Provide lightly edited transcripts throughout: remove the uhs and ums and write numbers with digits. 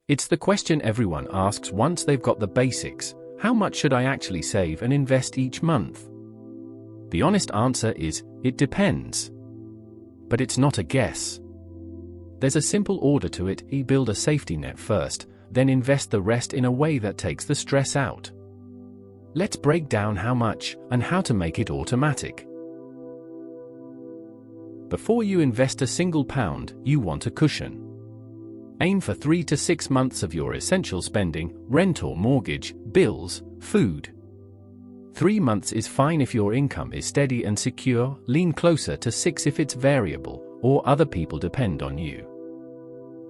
It's the question everyone asks once they've got the basics: how much should I actually save and invest each month? The honest answer is, it depends. But it's not a guess. There's a simple order to it: build a safety net first, then invest the rest in a way that takes the stress out. Let's break down how much, and how to make it automatic. Before you invest a single pound, you want a cushion. Aim for 3 to 6 months of your essential spending: rent or mortgage, bills, food. 3 months is fine if your income is steady and secure. Lean closer to 6 if it's variable, or other people depend on you.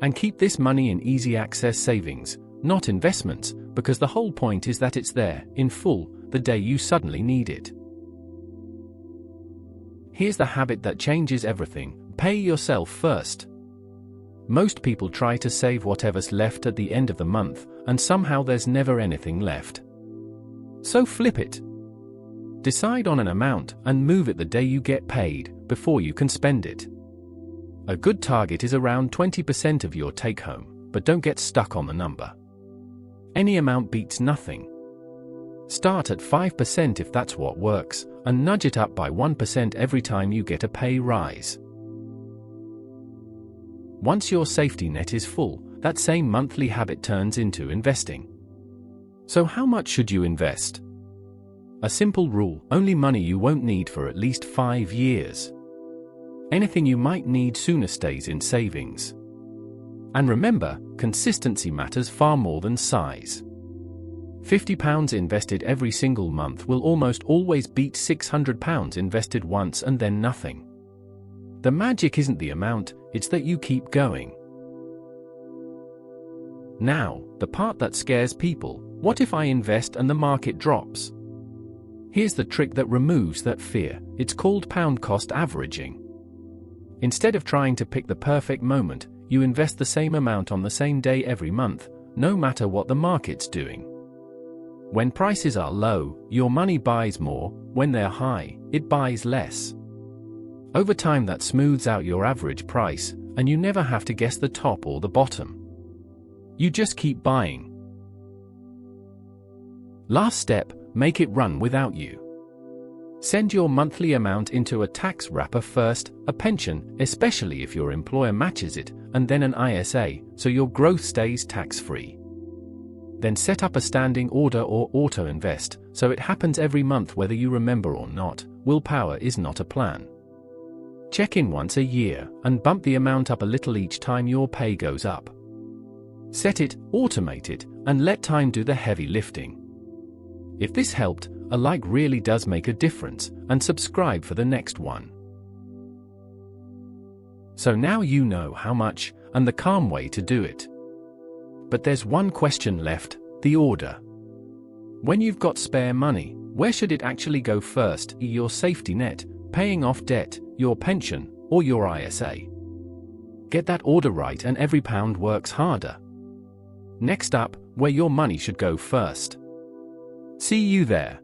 And keep this money in easy access savings, not investments, because the whole point is that it's there, in full, the day you suddenly need it. Here's the habit that changes everything: pay yourself first. Most people try to save whatever's left at the end of the month, and somehow there's never anything left. So flip it. Decide on an amount, and move it the day you get paid, before you can spend it. A good target is around 20% of your take-home, but don't get stuck on the number. Any amount beats nothing. Start at 5% if that's what works, and nudge it up by 1% every time you get a pay rise. Once your safety net is full, that same monthly habit turns into investing. So how much should you invest? A simple rule: only money you won't need for at least 5 years. Anything you might need sooner stays in savings. And remember, consistency matters far more than size. £50 invested every single month will almost always beat £600 invested once and then nothing. The magic isn't the amount, it's that you keep going. Now, the part that scares people: what if I invest and the market drops? Here's the trick that removes that fear: it's called pound cost averaging. Instead of trying to pick the perfect moment, you invest the same amount on the same day every month, no matter what the market's doing. When prices are low, your money buys more; when they're high, it buys less. Over time that smooths out your average price, and you never have to guess the top or the bottom. You just keep buying. Last step: make it run without you. Send your monthly amount into a tax wrapper first, a pension, especially if your employer matches it, and then an ISA, so your growth stays tax-free. Then set up a standing order or auto-invest, so it happens every month whether you remember or not. Willpower is not a plan. Check in once a year, and bump the amount up a little each time your pay goes up. Set it, automate it, and let time do the heavy lifting. If this helped, a like really does make a difference, and subscribe for the next one. So now you know how much, and the calm way to do it. But there's one question left: the order. When you've got spare money, where should it actually go first? Your safety net, paying off debt, your pension, or your ISA? Get that order right and every pound works harder. Next up, where your money should go first. See you there.